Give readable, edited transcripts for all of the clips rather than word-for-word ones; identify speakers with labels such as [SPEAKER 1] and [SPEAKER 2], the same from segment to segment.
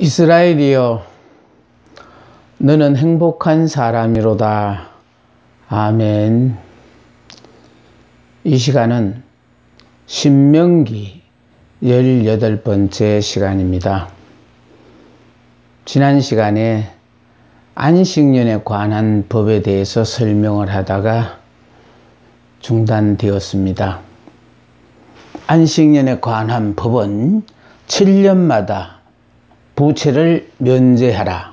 [SPEAKER 1] 이스라엘이여, 너는 행복한 사람이로다. 아멘. 이 시간은 신명기 18번째 시간입니다. 지난 시간에 안식년에 관한 법에 대해서 설명을 하다가 중단되었습니다. 안식년에 관한 법은 7년마다 부채를 면제하라.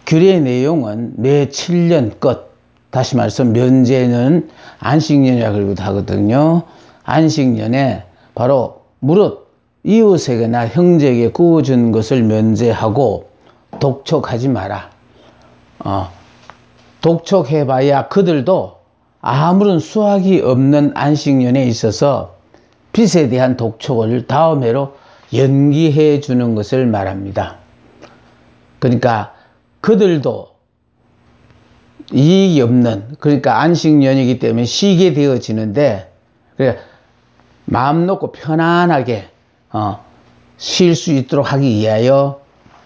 [SPEAKER 1] 규례의 내용은 매 7년 끝, 다시 말해서 면제는 안식년이라고 하거든요. 안식년에 바로 무릇 이웃에게나 형제에게 구워준 것을 면제하고 독촉하지 마라. 독촉해봐야 그들도 아무런 수확이 없는 안식년에 있어서 빚에 대한 독촉을 다음 해로 연기해 주는 것을 말합니다. 그러니까 그들도 이익이 없는, 그러니까 안식년이기 때문에 쉬게 되어지는데, 그래 마음 놓고 편안하게 쉴 수 있도록 하기 위하여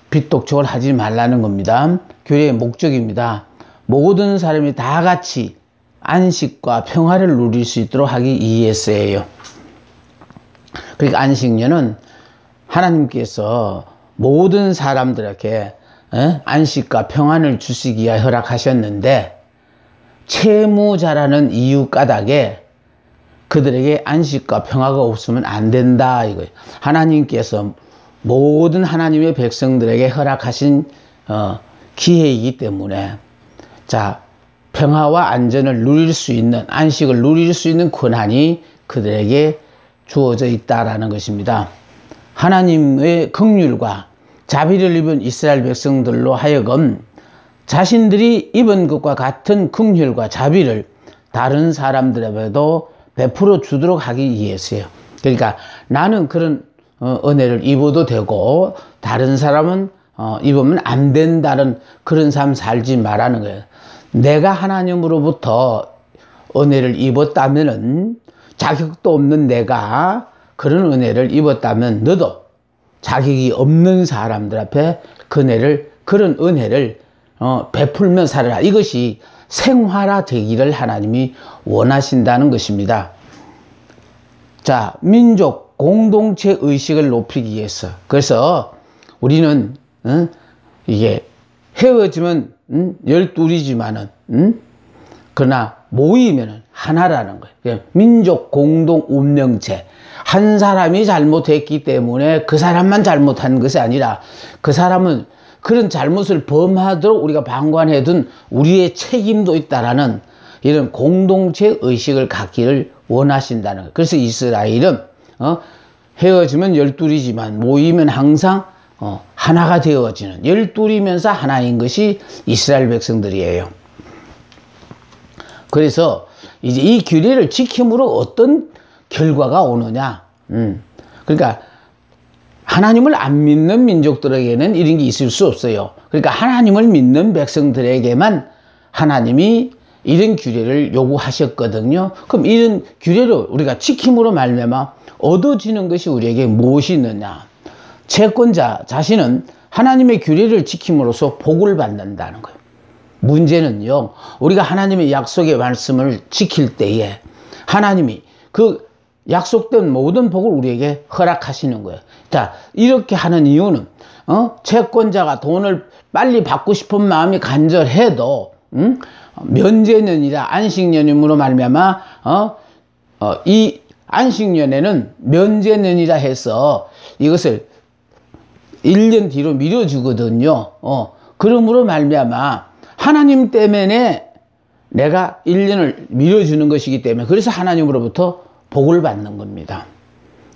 [SPEAKER 1] 빚독촉을 하지 말라는 겁니다. 교회의 목적입니다. 모든 사람이 다 같이 안식과 평화를 누릴 수 있도록 하기 위해서예요. 그러니까 안식년은 하나님께서 모든 사람들에게 안식과 평안을 주시기 위하여 허락하셨는데, 채무자라는 이유 까닭에 그들에게 안식과 평화가 없으면 안 된다 이거예요. 하나님께서 모든 하나님의 백성들에게 허락하신 기회이기 때문에, 자, 평화와 안전을 누릴 수 있는, 안식을 누릴 수 있는 권한이 그들에게 주어져 있다라는 것입니다. 하나님의 긍휼과 자비를 입은 이스라엘 백성들로 하여금 자신들이 입은 것과 같은 긍휼과 자비를 다른 사람들에게도 베풀어 주도록 하기 위해서요. 그러니까 나는 그런 은혜를 입어도 되고 다른 사람은 입으면 안 된다는 그런 삶 살지 말라는 거예요. 내가 하나님으로부터 은혜를 입었다면은, 자격도 없는 내가 그런 은혜를 입었다면 너도 자격이 없는 사람들 앞에 그런 은혜를 베풀며 살아라. 이것이 생활화되기를 하나님이 원하신다는 것입니다. 자, 민족 공동체 의식을 높이기 위해서, 그래서 우리는 이게 헤어지면 12이지만은 그러나 모이면은 하나라는 거예요. 민족 공동 운명체. 한 사람이 잘못했기 때문에 그 사람만 잘못한 것이 아니라 그 사람은 그런 잘못을 범하도록 우리가 방관해둔 우리의 책임도 있다라는 이런 공동체 의식을 갖기를 원하신다는 거예요. 그래서 이스라엘은 헤어지면 12이지만 모이면 항상 하나가 되어지는, 12이면서 하나인 것이 이스라엘 백성들이에요. 그래서 이제 이 규례를 지킴으로 어떤 결과가 오느냐. 그러니까 하나님을 안 믿는 민족들에게는 이런 게 있을 수 없어요. 그러니까 하나님을 믿는 백성들에게만 하나님이 이런 규례를 요구하셨거든요. 그럼 이런 규례를 우리가 지킴으로 말미암아 얻어지는 것이 우리에게 무엇이 있느냐. 채권자 자신은 하나님의 규례를 지킴으로써 복을 받는다는 거예요. 문제는요, 우리가 하나님의 약속의 말씀을 지킬 때에 하나님이 그 약속된 모든 복을 우리에게 허락하시는 거예요. 자, 이렇게 하는 이유는 채권자가 돈을 빨리 받고 싶은 마음이 간절해도 면제년이라 안식년임으로 말미암아 이 안식년에는 면제년이라 해서 이것을 1년 뒤로 미뤄주거든요. 그러므로 말미암아 하나님 때문에 내가 1년을 미뤄주는 것이기 때문에, 그래서 하나님으로부터 복을 받는 겁니다.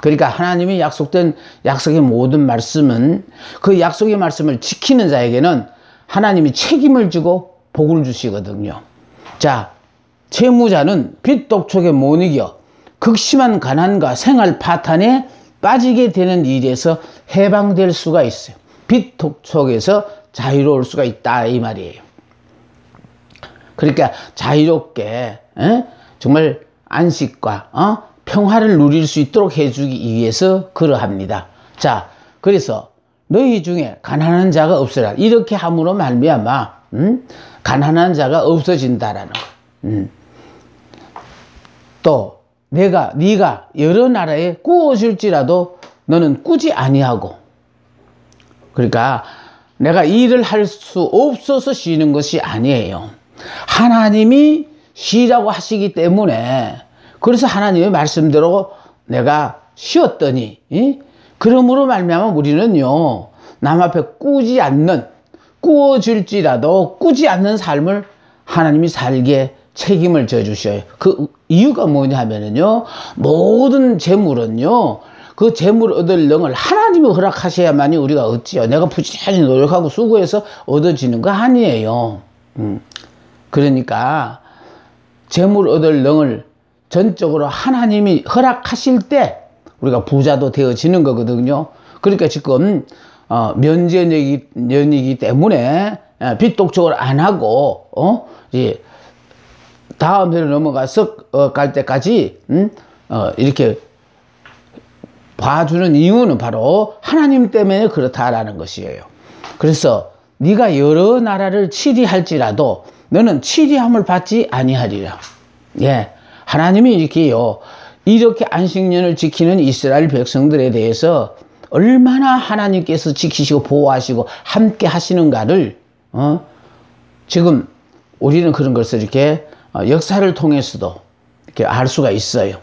[SPEAKER 1] 그러니까 하나님이 약속된 약속의 모든 말씀은, 그 약속의 말씀을 지키는 자에게는 하나님이 책임을 지고 복을 주시거든요. 자, 채무자는 빚 독촉에 못 이겨 극심한 가난과 생활 파탄에 빠지게 되는 일에서 해방될 수가 있어요. 빚 독촉에서 자유로울 수가 있다 이 말이에요. 그러니까 자유롭게 정말 안식과 평화를 누릴 수 있도록 해주기 위해서 그러합니다. 자, 그래서 너희 중에 가난한 자가 없으라. 이렇게 함으로 말미암아 가난한 자가 없어진다라는 거. 또 네가 여러 나라에 꾸어질지라도 너는 꾸지 아니하고, 그러니까 내가 일을 할 수 없어서 쉬는 것이 아니에요. 하나님이 쉬라고 하시기 때문에, 그래서 하나님의 말씀대로 내가 쉬었더니, 그러므로 말미암아 우리는요, 남 앞에 꾸어질지라도 꾸지 않는 삶을 하나님이 살게 책임을 져주셔요. 그 이유가 뭐냐 하면은요, 모든 재물은요, 그 재물 얻을 능을 하나님이 허락하셔야만이 우리가 얻지요. 내가 부지런히 노력하고 수고해서 얻어지는 거 아니에요. 그러니까 재물 얻을 능을 전적으로 하나님이 허락하실 때 우리가 부자도 되어지는 거거든요. 그러니까 지금 면제년이기 때문에 빚독촉을 안 하고 다음 해로 넘어가서 갈 때까지 이렇게 봐주는 이유는 바로 하나님 때문에 그렇다라는 것이에요. 그래서 네가 여러 나라를 치리할지라도 너는 치리함을 받지 아니하리라. 예, 하나님이 이렇게 안식년을 지키는 이스라엘 백성들에 대해서 얼마나 하나님께서 지키시고 보호하시고 함께 하시는가를 지금 우리는 그런 것을 이렇게 역사를 통해서도 이렇게 알 수가 있어요.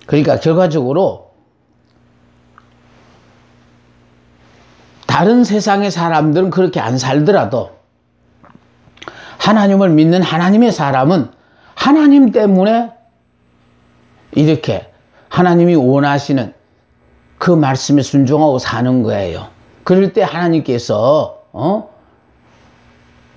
[SPEAKER 1] 그러니까 결과적으로 다른 세상의 사람들은 그렇게 안 살더라도 하나님을 믿는 하나님의 사람은 하나님 때문에 이렇게 하나님이 원하시는 그 말씀에 순종하고 사는 거예요. 그럴 때 하나님께서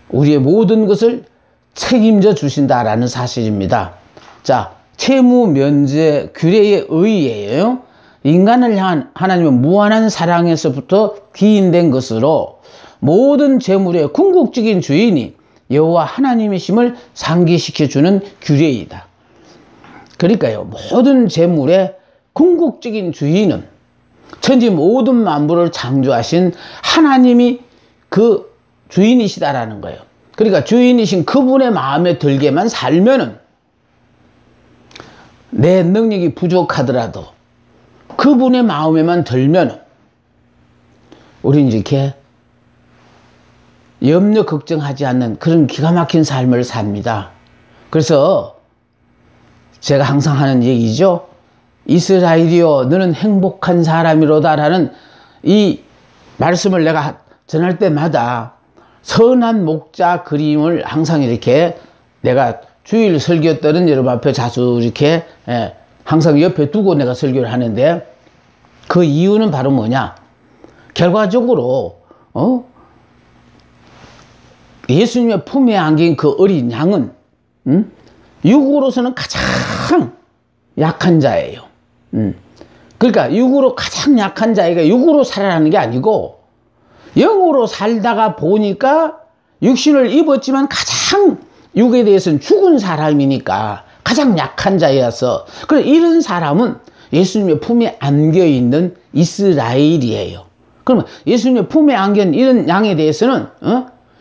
[SPEAKER 1] 우리의 모든 것을 책임져 주신다라는 사실입니다. 자, 채무 면제 규례의 의의예요. 인간을 향한 하나님의 무한한 사랑에서부터 기인된 것으로 모든 재물의 궁극적인 주인이 여호와 하나님이심을 상기시켜주는 규례이다. 그러니까요, 모든 재물의 궁극적인 주인은 천지 모든 만물을 창조하신 하나님이 그 주인이시다라는 거예요. 그러니까 주인이신 그분의 마음에 들게만 살면은 내 능력이 부족하더라도 그분의 마음에만 들면 우리는 이렇게 염려 걱정하지 않는 그런 기가 막힌 삶을 삽니다. 그래서 제가 항상 하는 얘기죠. 이스라엘이여 너는 행복한 사람이로다라는 이 말씀을 내가 전할 때마다 선한 목자 그림을 항상 이렇게 내가 주일 설교 때는 여러분 앞에 자주 이렇게 항상 옆에 두고 내가 설교를 하는데, 그 이유는 바로 뭐냐? 결과적으로 예수님의 품에 안긴 그 어린 양은 육으로서는 가장 약한 자예요. 그러니까 육으로 가장 약한 자가 육으로 살아라는 게 아니고 영으로 살다가 보니까 육신을 입었지만 가장 육에 대해서는 죽은 사람이니까 가장 약한 자여서, 그래 이런 사람은 예수님의 품에 안겨있는 이스라엘이에요. 그러면 예수님의 품에 안긴 이런 양에 대해서는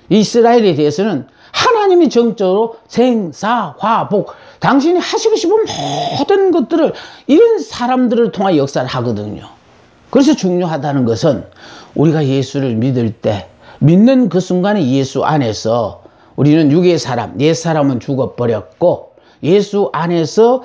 [SPEAKER 1] 이스라엘에 대해서는 하나님이 정적으로 생사화복 당신이 하시고 싶은 모든 것들을 이런 사람들을 통해 역사를 하거든요. 그래서 중요하다는 것은 우리가 예수를 믿을 때 믿는 그 순간에 예수 안에서 우리는 육의 사람, 옛 사람은 죽어버렸고 예수 안에서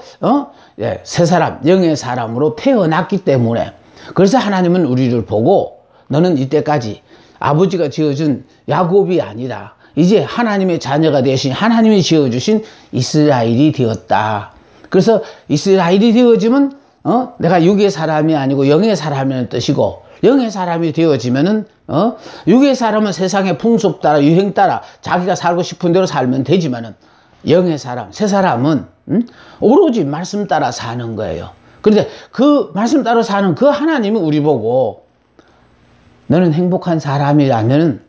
[SPEAKER 1] 새 사람, 영의 사람으로 태어났기 때문에, 그래서 하나님은 우리를 보고 너는 이때까지 아버지가 지어준 야곱이 아니라 이제 하나님의 자녀가 되신 하나님이 지어주신 이스라엘이 되었다. 그래서 이스라엘이 되어지면 내가 육의 사람이 아니고 영의 사람이라는 뜻이고, 영의 사람이 되어지면은 육의 사람은 세상의 풍습 따라 유행 따라 자기가 살고 싶은 대로 살면 되지만은 영의 사람, 새 사람은 오로지 말씀 따라 사는 거예요. 그런데 그 말씀 따라 사는 그 하나님이 우리 보고 너는 행복한 사람이라면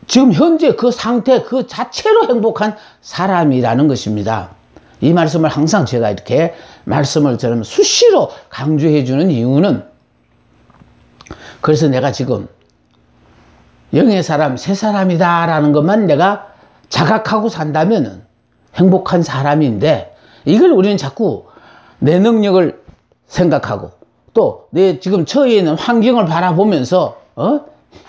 [SPEAKER 1] 지금 현재 그 상태 그 자체로 행복한 사람이라는 것입니다. 이 말씀을 항상 제가 이렇게 말씀을 저는 수시로 강조해 주는 이유는 그래서 내가 지금 영의 사람, 새 사람이다 라는 것만 내가 자각하고 산다면은 행복한 사람인데, 이걸 우리는 자꾸 내 능력을 생각하고 또 내 지금 처해 있는 환경을 바라보면서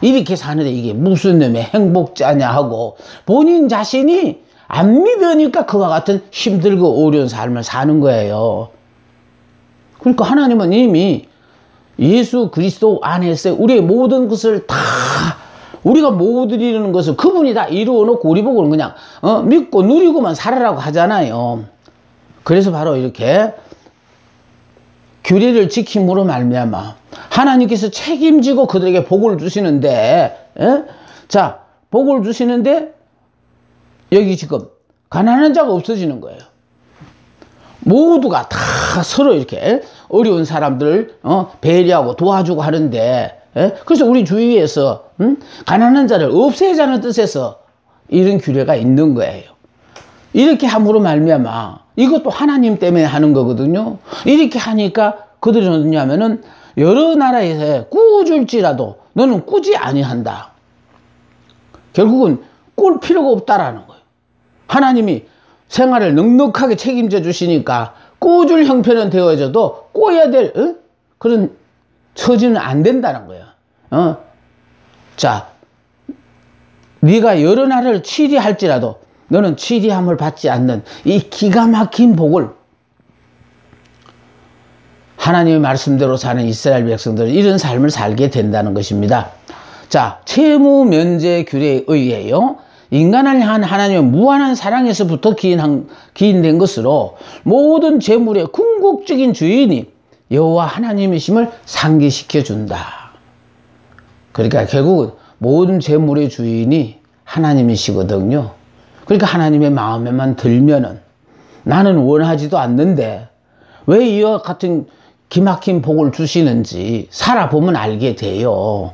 [SPEAKER 1] 이렇게 사는데 이게 무슨 놈의 행복자냐 하고 본인 자신이 안 믿으니까 그와 같은 힘들고 어려운 삶을 사는 거예요. 그러니까 하나님은 이미 예수 그리스도 안에서 우리의 모든 것을 다, 우리가 못 이루는 것을 그분이 다 이루어 놓고 우리 보고는 그냥 믿고 누리고만 살아라고 하잖아요. 그래서 바로 이렇게 규례를 지킴으로 말미암아 하나님께서 책임지고 그들에게 복을 주시는데, 자, 복을 주시는데 여기 지금 가난한 자가 없어지는 거예요. 모두가 다 서로 이렇게 어려운 사람들을 배려하고 도와주고 하는데, 그래서 우리 주위에서 가난한 자를 없애자는 뜻에서 이런 규례가 있는 거예요. 이렇게 함으로 말미암아 이것도 하나님 때문에 하는 거거든요. 이렇게 하니까 그들은 어떠냐면은 여러 나라에서 꾸줄지라도 너는 꾸지 아니한다. 결국은 꿀 필요가 없다라는 거예요. 하나님이 생활을 넉넉하게 책임져 주시니까 꾸줄 형편은 되어져도 꼬야 될 그런 처지는 안 된다는 거예요. 자, 네가 여러 나라를 치리할지라도 너는 치리함을 받지 않는 이 기가 막힌 복을 하나님의 말씀대로 사는 이스라엘 백성들은 이런 삶을 살게 된다는 것입니다. 자, 채무 면제 규례에 의해요, 인간을 향한 하나님의 무한한 사랑에서부터 기인된 것으로 모든 재물의 궁극적인 주인이 여호와 하나님이심을 상기시켜 준다. 그러니까 결국은 모든 재물의 주인이 하나님이시거든요. 그러니까 하나님의 마음에만 들면은 나는 원하지도 않는데 왜 이와 같은 기막힌 복을 주시는지 살아보면 알게 돼요.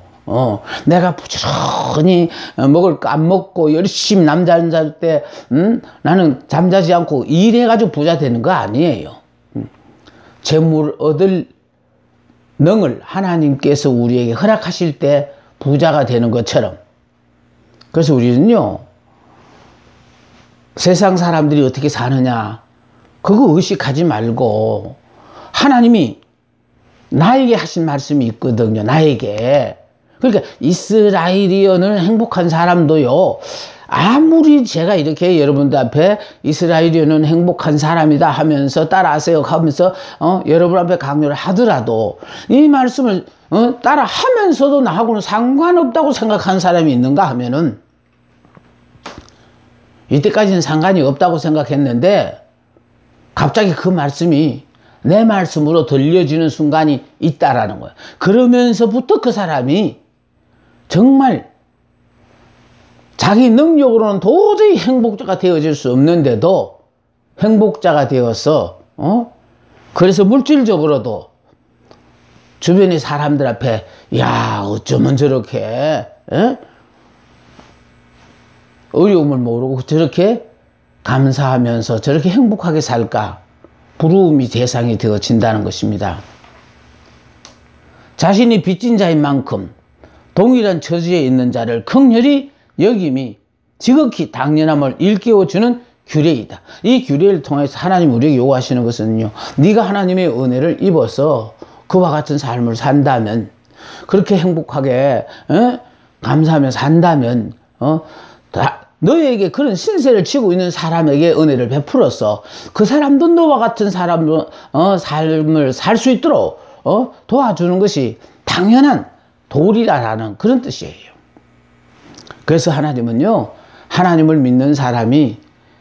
[SPEAKER 1] 내가 부지런히 먹을 거 안 먹고 열심히 잠잘 때 나는 잠자지 않고 일해가지고 부자 되는 거 아니에요. 재물 얻을 능을 하나님께서 우리에게 허락하실 때 부자가 되는 것처럼, 그래서 우리는요, 세상 사람들이 어떻게 사느냐 그거 의식하지 말고 하나님이 나에게 하신 말씀이 있거든요. 나에게. 그러니까 이스라엘이언을 행복한 사람도요, 아무리 제가 이렇게 여러분들 앞에 이스라엘이언은 행복한 사람이다 하면서 따라하세요 하면서 여러분 앞에 강요를 하더라도 이 말씀을 따라 하면서도 나하고는 상관없다고 생각하는 사람이 있는가 하면은, 이때까지는 상관이 없다고 생각했는데 갑자기 그 말씀이 내 말씀으로 들려지는 순간이 있다라는 거예요. 그러면서부터 그 사람이 정말 자기 능력으로는 도저히 행복자가 되어질 수 없는데도 행복자가 되어서 그래서 물질적으로도 주변의 사람들 앞에 야 어쩌면 저렇게 어려움을 모르고 저렇게 감사하면서 저렇게 행복하게 살까, 부러움이 대상이 되어진다는 것입니다. 자신이 빚진 자인 만큼 동일한 처지에 있는 자를 긍휼히 여김이 지극히 당연함을 일깨워주는 규례이다. 이 규례를 통해서 하나님 우리에게 요구하시는 것은요, 네가 하나님의 은혜를 입어서 그와 같은 삶을 산다면, 그렇게 행복하게 감사하며 산다면 너에게 그런 신세를 지고 있는 사람에게 은혜를 베풀어서 그 사람도 너와 같은 삶을 살 수 있도록 도와주는 것이 당연한 도리라는 그런 뜻이에요. 그래서 하나님은요, 하나님을 믿는 사람이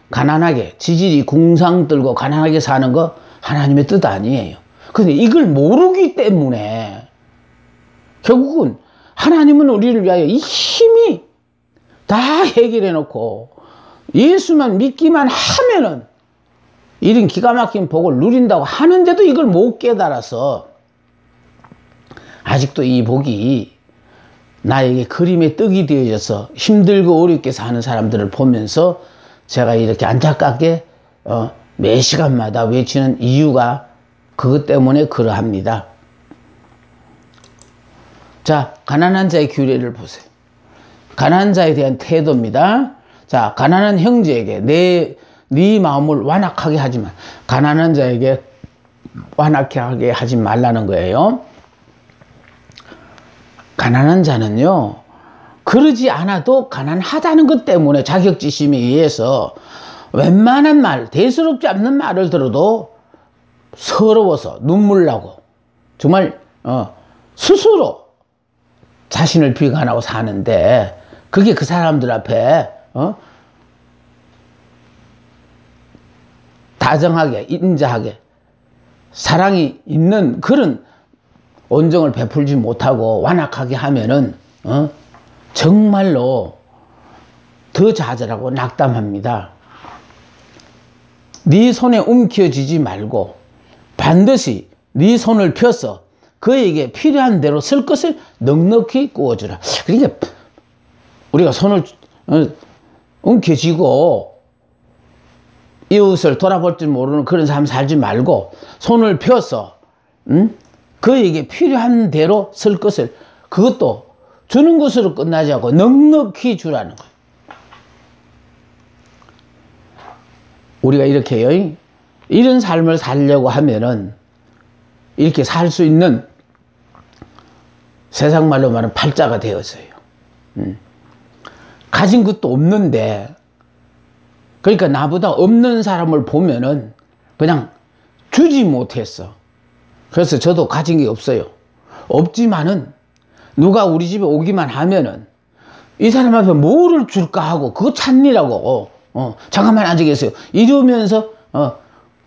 [SPEAKER 1] 가난하게 지질이 궁상들고 가난하게 사는 거 하나님의 뜻 아니에요. 근데 이걸 모르기 때문에 결국은 하나님은 우리를 위하여 이 힘이 다 해결해 놓고 예수만 믿기만 하면은 이런 기가 막힌 복을 누린다고 하는데도 이걸 못 깨달아서 아직도 이 복이 나에게 그림의 떡이 되어져서 힘들고 어렵게 사는 사람들을 보면서 제가 이렇게 안타깝게 매 시간마다 외치는 이유가 그것 때문에 그러합니다. 자, 가난한 자의 규례를 보세요. 가난한 자에 대한 태도입니다. 자, 가난한 형제에게 네 마음을 완악하게 하지 마. 가난한 자에게 완악하게 하지 말라는 거예요. 가난한 자는요, 그러지 않아도 가난하다는 것 때문에 자격지심에 의해서 웬만한 말, 대수롭지 않는 말을 들어도 서러워서 눈물 나고 정말 스스로 자신을 비관하고 사는데, 그게 그 사람들 앞에 다정하게 인자하게 사랑이 있는 그런 온정을 베풀지 못하고 완악하게 하면은 정말로 더 좌절하고 낙담합니다. 네 손에 움켜쥐지 말고 반드시 네 손을 펴서 그에게 필요한 대로 쓸 것을 넉넉히 구워주라. 그러니까 우리가 손을 움켜쥐고 이웃을 돌아볼 줄 모르는 그런 삶 살지 말고 손을 펴서 그에게 필요한 대로 쓸 것을, 그것도 주는 것으로 끝나지 않고 넉넉히 주라는 거예요. 우리가 이렇게요, 이런 삶을 살려고 하면은 이렇게 살 수 있는, 세상 말로 말하면 팔자가 되었어요. 가진 것도 없는데, 그러니까 나보다 없는 사람을 보면은 그냥 주지 못했어. 그래서 저도 가진 게 없어요. 없지만은 누가 우리 집에 오기만 하면은 이 사람 앞에 뭐를 줄까 하고, 그거 찾느라고 잠깐만 앉아 계세요 이러면서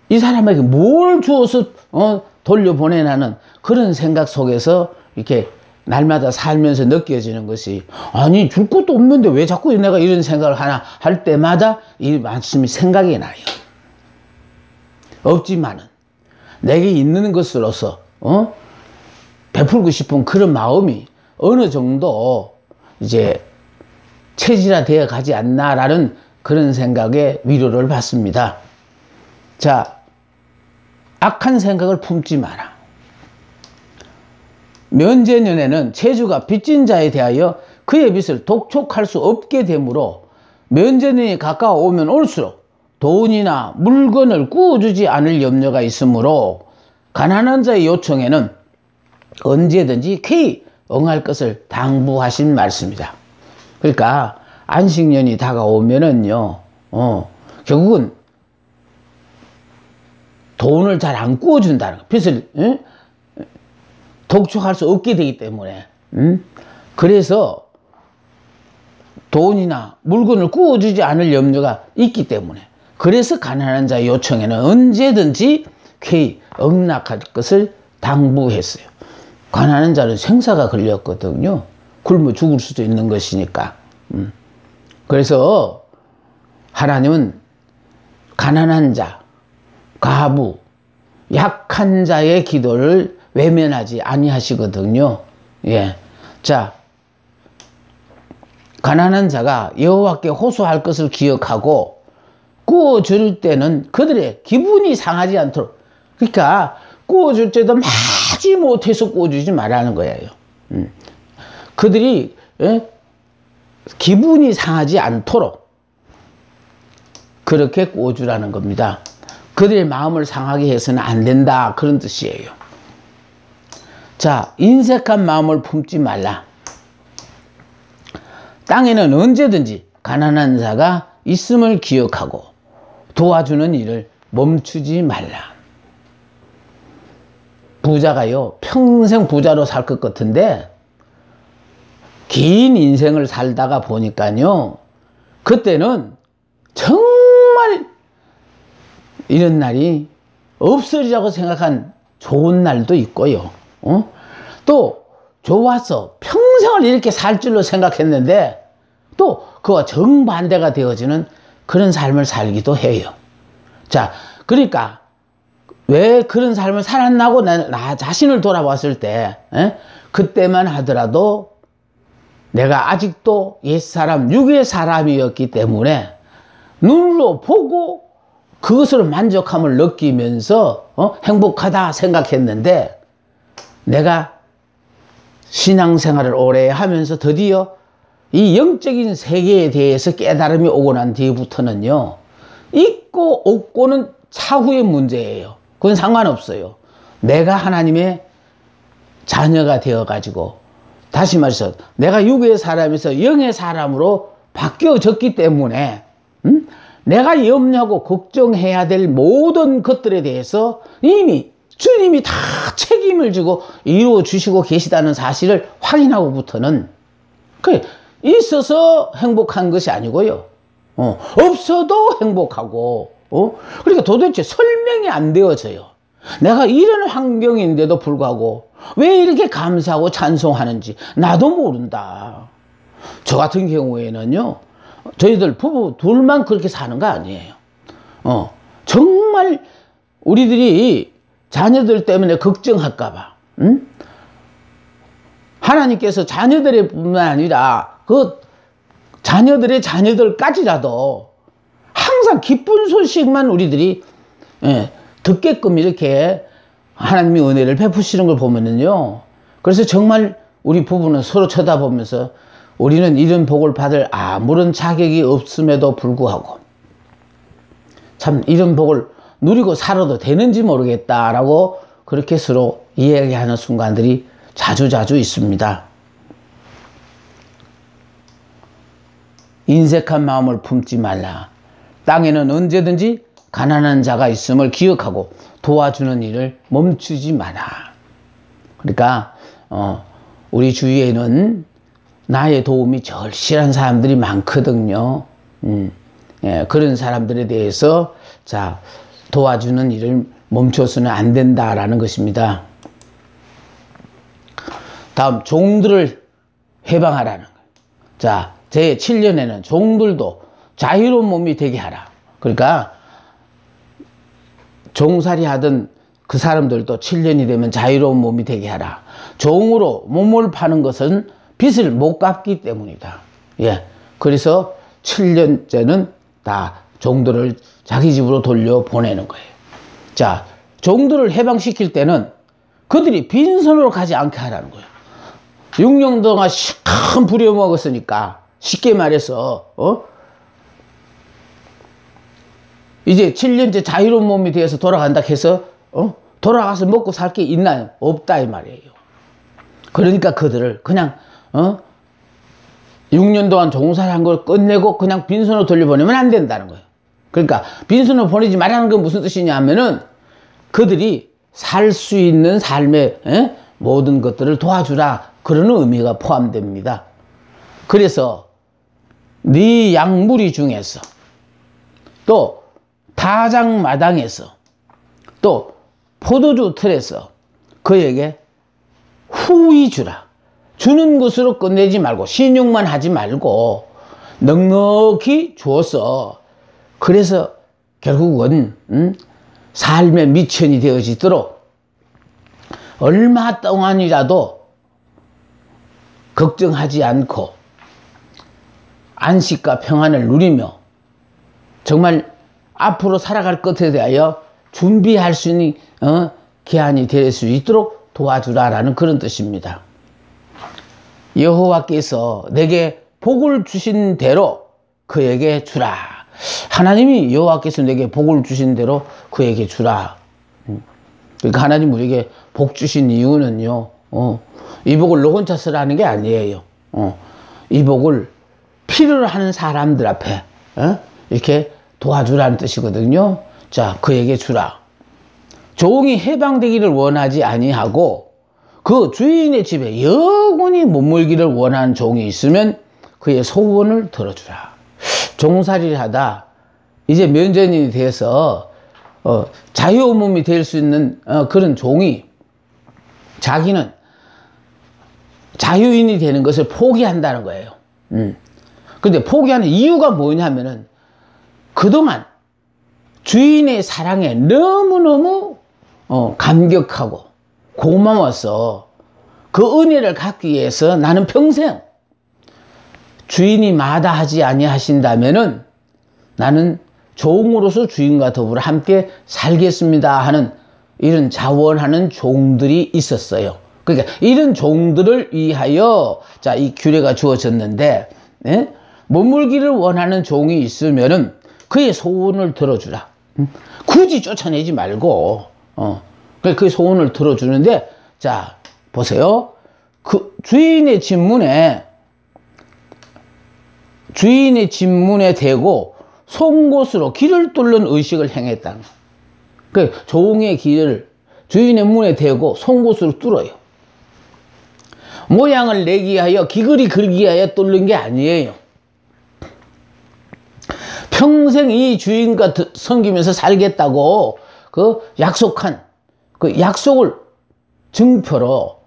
[SPEAKER 1] 이 사람에게 뭘 주어서 돌려보내라는 그런 생각 속에서 이렇게 날마다 살면서 느껴지는 것이, 아니 줄 것도 없는데 왜 자꾸 내가 이런 생각을 하나 할 때마다 이 말씀이 생각이 나요. 없지만은 내게 있는 것으로서 베풀고 싶은 그런 마음이 어느 정도 이제 체질화되어 가지 않나라는 그런 생각에 위로를 받습니다. 자, 악한 생각을 품지 마라. 면제년에는 재주가 빚진 자에 대하여 그의 빚을 독촉할 수 없게 되므로 면제년이 가까워오면 올수록 돈이나 물건을 꾸어주지 않을 염려가 있으므로 가난한 자의 요청에는 언제든지 쾌히 응할 것을 당부하신 말씀이다. 그러니까 안식년이 다가오면은요, 결국은 돈을 잘 안 꾸어준다는 거, 빚을 독촉할 수 없게 되기 때문에, 그래서 돈이나 물건을 꾸어주지 않을 염려가 있기 때문에, 그래서 가난한 자의 요청에는 언제든지 쾌히 응낙할 것을 당부했어요. 가난한 자는 생사가 걸렸거든요. 굶어 죽을 수도 있는 것이니까. 그래서 하나님은 가난한 자, 과부, 약한 자의 기도를 외면하지 아니하시거든요. 예. 자, 가난한 자가 여호와께 호소할 것을 기억하고 구워줄 때는 그들의 기분이 상하지 않도록, 그러니까 구워줄 때도 마지 못해서 구워주지 말라는 거예요. 그들이 기분이 상하지 않도록 그렇게 구워주라는 겁니다. 그들의 마음을 상하게 해서는 안 된다, 그런 뜻이에요. 자, 인색한 마음을 품지 말라. 땅에는 언제든지 가난한 자가 있음을 기억하고 도와주는 일을 멈추지 말라. 부자가요, 평생 부자로 살 것 같은데 긴 인생을 살다가 보니까요, 그때는 정말 이런 날이 없으리라고 생각한 좋은 날도 있고요. 또 좋아서 평생을 이렇게 살 줄로 생각했는데 또 그와 정반대가 되어지는 그런 삶을 살기도 해요. 자, 그러니까 왜 그런 삶을 살았나고 나 자신을 돌아봤을 때, 그때만 하더라도 내가 아직도 옛사람, 육의 사람이었기 때문에 눈으로 보고 그것으로 만족함을 느끼면서 행복하다 생각했는데, 내가 신앙생활을 오래 하면서 드디어 이 영적인 세계에 대해서 깨달음이 오고 난 뒤부터는요, 있고 없고는 차후의 문제예요. 그건 상관없어요. 내가 하나님의 자녀가 되어가지고, 다시 말해서 내가 육의 사람에서 영의 사람으로 바뀌어졌기 때문에 내가 염려하고 걱정해야 될 모든 것들에 대해서 이미 주님이 다 책임을 지고 이루어 주시고 계시다는 사실을 확인하고부터는 있어서 행복한 것이 아니고요, 없어도 행복하고, 그러니까 도대체 설명이 안 되어져요. 내가 이런 환경인데도 불구하고 왜 이렇게 감사하고 찬송하는지 나도 모른다. 저 같은 경우에는요, 저희들 부부 둘만 그렇게 사는 거 아니에요. 정말 우리들이 자녀들 때문에 걱정할까봐, 하나님께서 자녀들의 뿐만 아니라 그 자녀들의 자녀들까지라도 항상 기쁜 소식만 우리들이 듣게끔 이렇게 하나님이 은혜를 베푸시는 걸 보면은요, 그래서 정말 우리 부부는 서로 쳐다보면서 우리는 이런 복을 받을 아무런 자격이 없음에도 불구하고 참 이런 복을 누리고 살아도 되는지 모르겠다라고 그렇게 서로 이야기하는 순간들이 자주자주 있습니다. 인색한 마음을 품지 말라. 땅에는 언제든지 가난한 자가 있음을 기억하고 도와주는 일을 멈추지 마라. 그러니까 우리 주위에는 나의 도움이 절실한 사람들이 많거든요. 그런 사람들에 대해서 도와주는 일을 멈춰서는 안 된다라는 것입니다. 다음, 종들을 해방하라는 거예요. 제7년에는 종들도 자유로운 몸이 되게 하라. 그러니까 종살이 하던 그 사람들도 7년이 되면 자유로운 몸이 되게 하라. 종으로 몸을 파는 것은 빚을 못 갚기 때문이다. 그래서 7년째는 다 종들을 자기 집으로 돌려보내는 거예요. 종들을 해방시킬 때는 그들이 빈손으로 가지 않게 하라는 거예요. 6년 동안 시큰 부려먹었으니까, 쉽게 말해서 이제 7년째 자유로운 몸이 되어서 돌아간다 해서 돌아가서 먹고 살 게 있나요? 없다 이 말이에요. 그러니까 그들을 그냥 6년 동안 종살한 걸 끝내고 그냥 빈손으로 돌려보내면 안 된다는 거예요. 그러니까 빈손으로 보내지 말라는 건 무슨 뜻이냐면은 그들이 살 수 있는 삶의 모든 것들을 도와주라, 그런 의미가 포함됩니다. 그래서 네 양무리 중에서, 또 타작마당에서, 또 포도주 틀에서 그에게 후히 주라. 주는 것으로 끝내지 말고 신용만 하지 말고 넉넉히 주어서, 그래서 결국은 삶의 미천이 되어지도록 얼마 동안이라도 걱정하지 않고 안식과 평안을 누리며 정말 앞으로 살아갈 것에 대하여 준비할 수 있는 기한이 될 수 있도록 도와주라라는 그런 뜻입니다. 여호와께서 내게 복을 주신 대로 그에게 주라. 하나님이 여호와께서 내게 복을 주신 대로 그에게 주라. 그러니까 하나님 우리에게 복 주신 이유는요, 이 복을 너 혼자 쓰라는 게 아니에요. 이 복을 필요로 하는 사람들 앞에 이렇게 도와주라는 뜻이거든요. 그에게 주라. 종이 해방되기를 원하지 아니하고 그 주인의 집에 영원히 머물기를 원하는 종이 있으면 그의 소원을 들어주라. 종살이를 하다 이제 면전인이 돼서 자유의 몸이 될 수 있는 그런 종이 자기는 자유인이 되는 것을 포기한다는 거예요. 근데 포기하는 이유가 뭐냐면은 그동안 주인의 사랑에 너무너무 감격하고 고마워서 그 은혜를 갖기 위해서 나는 평생 주인이 마다하지 아니하신다면은 나는 종으로서 주인과 더불어 함께 살겠습니다 하는 이런 자원하는 종들이 있었어요. 그러니까 이런 종들을 위하여 자, 이 규례가 주어졌는데, 예? 머물기를 원하는 종이 있으면은 그의 소원을 들어주라. 굳이 쫓아내지 말고, 그의 소원을 들어주는데, 자, 보세요. 그 주인의 진문에 대고 송곳으로 길을 뚫는 의식을 행했다는 거예요. 그 종의 길을 주인의 문에 대고 송곳으로 뚫어요. 모양을 내기 위하여 기글이 걸기 위하여 뚫는 게 아니에요. 평생 이 주인과 섬기면서 살겠다고 그 약속한 그 약속을 증표로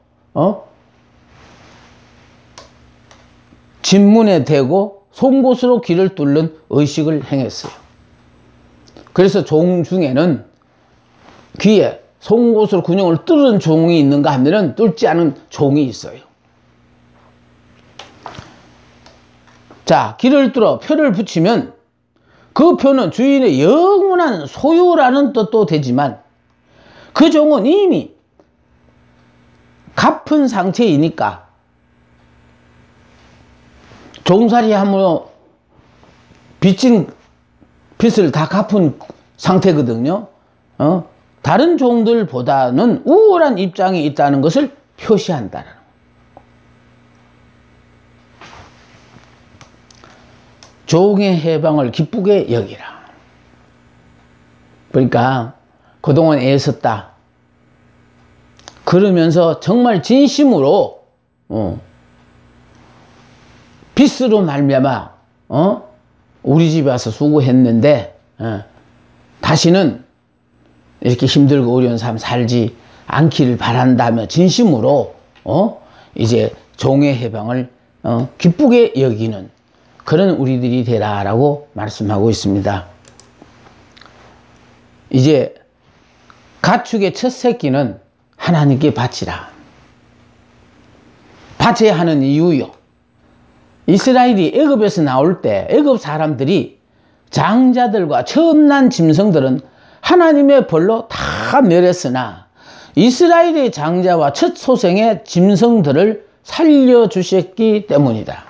[SPEAKER 1] 진문에 대고 송곳으로 길을 뚫는 의식을 행했어요. 그래서 종 중에는 귀에 송곳으로 군용을 뚫은 종이 있는가 하면은 뚫지 않은 종이 있어요. 자, 길을 뚫어 표를 붙이면 그 표는 주인의 영원한 소유라는 뜻도 되지만 그 종은 이미 갚은 상태이니까 종살이함으로 빚진 빚을 다 갚은 상태거든요. 다른 종들보다는 우월한 입장이 있다는 것을 표시한다는 거예요. 종의 해방을 기쁘게 여기라. 그러니까 그동안 애썼다. 그러면서 정말 진심으로 빚으로 말미암아 우리 집에 와서 수고했는데 다시는 이렇게 힘들고 어려운 삶 살지 않기를 바란다며 진심으로 이제 종의 해방을 기쁘게 여기는 그런 우리들이 되라라고 말씀하고 있습니다. 이제 가축의 첫 새끼는 하나님께 바치라. 바쳐야 하는 이유요. 이스라엘이 애굽에서 나올 때 애굽 사람들이 장자들과 처음 난 짐승들은 하나님의 벌로 다 멸했으나 이스라엘의 장자와 첫 소생의 짐승들을 살려주셨기 때문이다.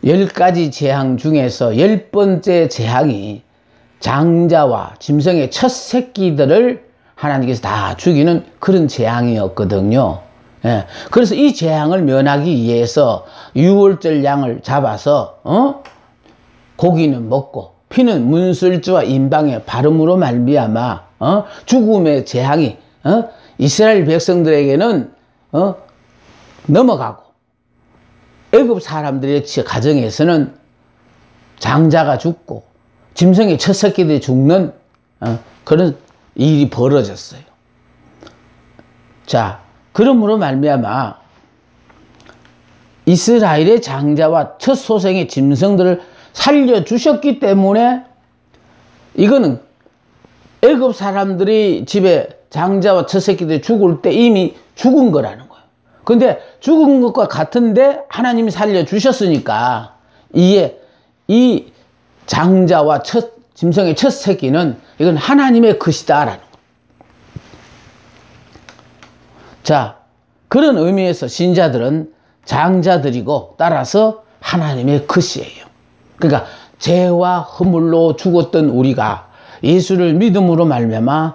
[SPEAKER 1] 10가지 재앙 중에서 10번째 재앙이 장자와 짐승의 첫 새끼들을 하나님께서 다 죽이는 그런 재앙이었거든요. 예. 그래서 이 재앙을 면하기 위해서 유월절 양을 잡아서 고기는 먹고 피는 문술주와 인방의 발음으로 말미암아 죽음의 재앙이 이스라엘 백성들에게는 넘어가고 애굽 사람들의 가정에서는 장자가 죽고 짐승의 첫 새끼들이 죽는 그런 일이 벌어졌어요. 자, 그러므로 말미암아 이스라엘의 장자와 첫 소생의 짐승들을 살려주셨기 때문에 이거는 애굽 사람들이 집에 장자와 첫 새끼들이 죽을 때 이미 죽은 거라는 거예요. 근데 죽은 것과 같은데 하나님이 살려주셨으니까 이 장자와 짐승의 첫 새끼는 이건 하나님의 것이다라는 거예요. 자, 그런 의미에서 신자들은 장자들이고 따라서 하나님의 것이에요. 그러니까 죄와 허물로 죽었던 우리가 예수를 믿음으로 말미암아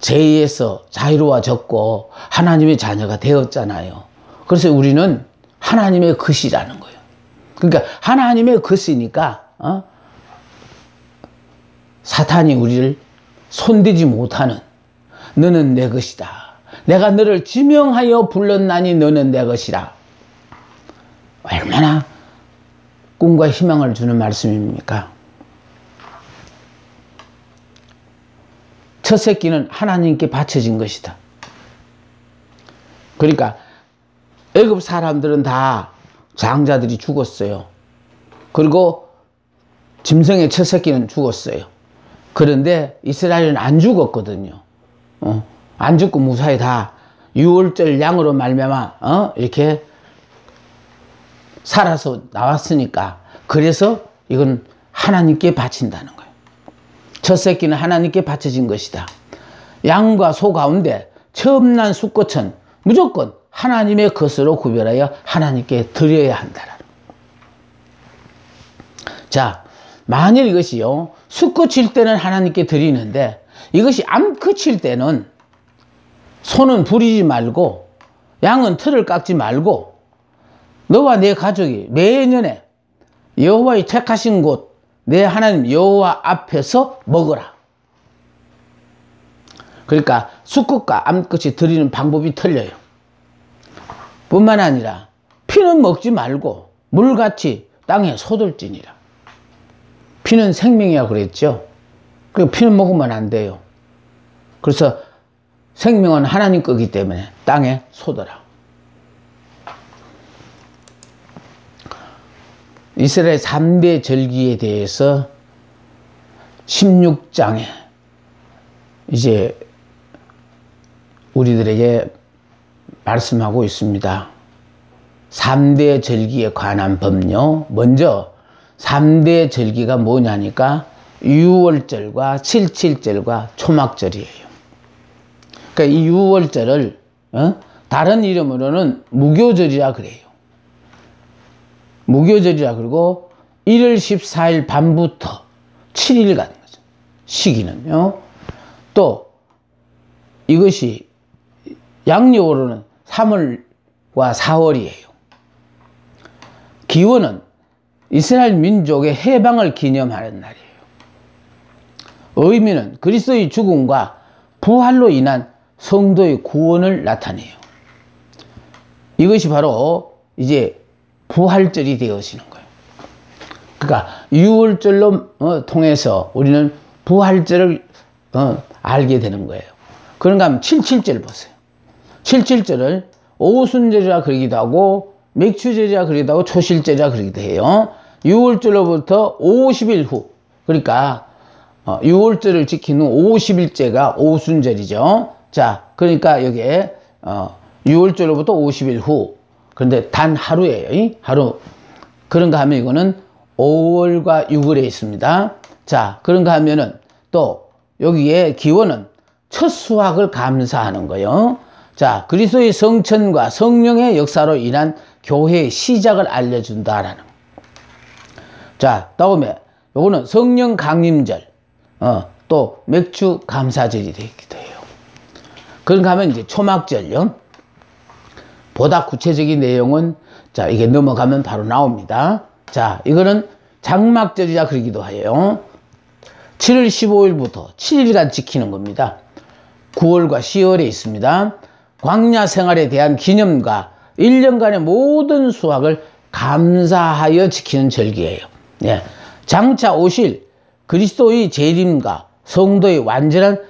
[SPEAKER 1] 죄에서 자유로워졌고 하나님의 자녀가 되었잖아요. 그래서 우리는 하나님의 것이라는 거예요. 그러니까 하나님의 것이니까 사탄이 우리를 손대지 못하는, 너는 내 것이다. 내가 너를 지명하여 불렀나니 너는 내 것이라. 얼마나 꿈과 희망을 주는 말씀입니까? 첫 새끼는 하나님께 바쳐진 것이다. 그러니까 애굽 사람들은 다 장자들이 죽었어요. 그리고 짐승의 첫 새끼는 죽었어요. 그런데 이스라엘은 안 죽었거든요. 안 죽고 무사히 다 유월절 양으로 말미암아 이렇게 살아서 나왔으니까, 그래서 이건 하나님께 바친다는 거예요. 첫 새끼는 하나님께 바쳐진 것이다. 양과 소 가운데 처음 난 수꽃은 무조건 하나님의 것으로 구별하여 하나님께 드려야 한다라는. 자, 만일 이것이요, 수꽃일 때는 하나님께 드리는데 이것이 암컷일 때는 소는 부리지 말고 양은 털을 깎지 말고 너와 내 가족이 매년에 여호와의 택하신 곳 내 하나님 여호와 앞에서 먹어라. 그러니까 수컷과 암컷이 드리는 방법이 틀려요. 뿐만 아니라 피는 먹지 말고 물같이 땅에 쏟을지니라. 피는 생명이라고 그랬죠. 그리고 피는 먹으면 안 돼요. 그래서 생명은 하나님 거기 때문에 땅에 쏟아라. 이스라엘 3대 절기에 대해서 16장에 이제 우리들에게 말씀하고 있습니다. 3대 절기에 관한 법요. 먼저 3대 절기가 뭐냐니까 유월절과 칠칠절과 초막절이에요. 그러니까 이 유월절을 다른 이름으로는 무교절이라 그래요. 무교절이라 그러고 1월 14일 밤부터 7일간 거죠. 시기는요. 또 이것이 양력으로는 3월과 4월이에요. 기원은 이스라엘 민족의 해방을 기념하는 날이에요. 의미는 그리스도의 죽음과 부활로 인한 성도의 구원을 나타내요. 이것이 바로 이제 부활절이 되어지는 거예요. 그러니까 유월절로 통해서 우리는 부활절을 알게 되는 거예요. 그런가 하면 칠칠절 보세요. 칠칠절을 오순절이라 그러기도 하고 맥추절이라 그러기도 하고 초실절이라 그러기도 해요. 유월절로부터 50일 후, 그러니까 유월절을 지키는 50일째가 오순절이죠. 자, 그러니까 여기에 유월절로부터 50일 후, 그런데 단 하루예요. 하루. 그런가 하면 이거는 5월과 6월에 있습니다. 자, 그런가 하면은 또 여기에 기원은 첫 수확을 감사하는 거예요. 자, 그리스도의 성천과 성령의 역사로 인한 교회의 시작을 알려준다라는. 자, 다음에 요거는 성령 강림절, 또 맥주 감사절이 되기도 해요. 그런가 하면 이제 초막절요. 보다 구체적인 내용은 자, 이게 넘어가면 바로 나옵니다. 자, 이거는 장막절이라 그러기도 해요. 7월 15일부터 7일간 지키는 겁니다. 9월과 10월에 있습니다. 광야 생활에 대한 기념과 1년간의 모든 수확을 감사하여 지키는 절기예요. 예. 장차 오실 그리스도의 재림과 성도의 완전한